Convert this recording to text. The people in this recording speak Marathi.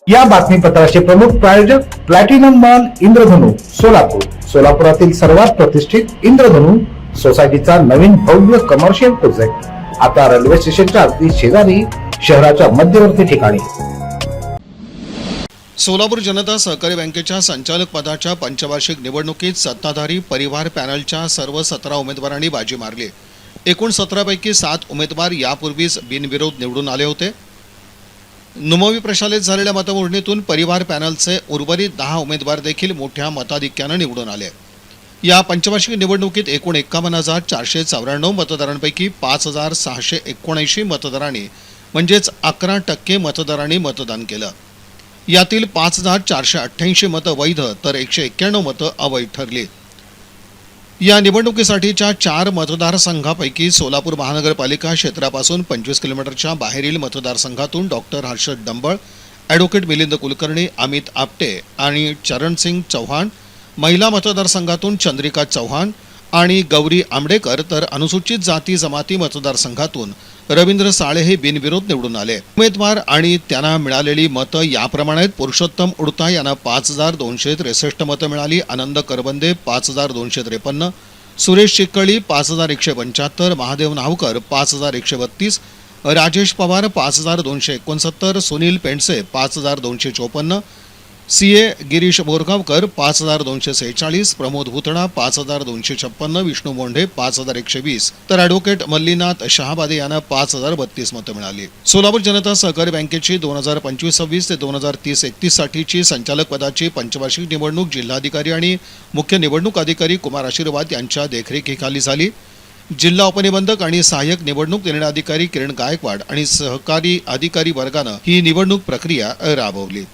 या बातमीपत्राचे प्रमुख प्रायोजक प्लॅटिनम मॉल इंद्रधनु सोलापूर. सोलापुरातील सर्वात प्रतिष्ठित इंद्रधनु सोसायटीचा नवीन भव्य कमर्शियल प्रोजेक्ट आता रेल्वे स्टेशनच्या अगदी शेजारी शहराच्या मध्यवर्ती ठिकाणी. सोलापूर जनता सहकारी बँकेच्या संचालक पदाच्या पंचवार्षिक निवडणुकीत सत्ताधारी परिवार पॅनलच्या सर्व 17 उमेदवारांनी बाजी मारली. एकूण 17 पैकी 7 उमेदवार यापूर्वीच बिनविरोध निवडून आले होते. नुमवी प्रशालेत झालेल्या मतमोजणीतून परिवार पॅनलचे उर्वरित 10 उमेदवार देखील मोठ्या मताधिक्याने निवडून आले. या पंचवार्षिक निवडणुकीत एकूण 51,494 मतदारांपैकी 5,679 मतदारांनी म्हणजेच 11% मतदारांनी मतदान केलं. यातील 5,488 मतं वैध तर 191 मतं अवैध ठरली. या निवडणुकीसाठीच्या 4 मतदारसंघापैकी सोलापूर महानगरपालिका क्षेत्रापासून 25 किलोमीटरच्या बाहेरील मतदारसंघातून डॉक्टर हर्षद डंबळ, ॲडव्होकेट मिलिंद कुलकर्णी, अमित आपटे आणि चरणसिंग चौहान, महिला मतदारसंघातून चंद्रिका चौहान आणि गौरी आंबडेकर, तर अनुसूचित जाती जमाती मतदारसंघातून रवींद्र साळे हे बिनविरोध निवडून आले. उमेदवार आणि त्यांना मिळालेली मतं याप्रमाणे आहेत. पुरुषोत्तम उडता यांना 5,263 मतं मिळाली. आनंद करबंदे 5,253, सुरेश चिक्कळी 5,175, महादेव नावकर 5,132, राजेश पवार 5,269, सुनील पेंडसे 5,254, CA गिरीश बोरगावकर 5,246, प्रमोद भुतणा 5,256, विष्णू मोंढे 5,120, तर ॲडव्होकेट मल्लीनाथ शहाबादे यांना 5,032 मतं मिळाली. सोलापूर जनता सहकारी बँकेची 2025-26 ते 2030-31 साठीची संचालक पदाची पंचवार्षिक निवडणूक जिल्हाधिकारी आणि मुख्य निवडणूक अधिकारी कुमार आशीर्वाद यांच्या देखरेखीखाली झाली. जिल्हा उपनिबंधक आणि सहाय्यक निवडणूक निर्णय अधिकारी किरण गायकवाड आणि सहकारी अधिकारी वर्गानं ही निवडणूक प्रक्रिया राबवली.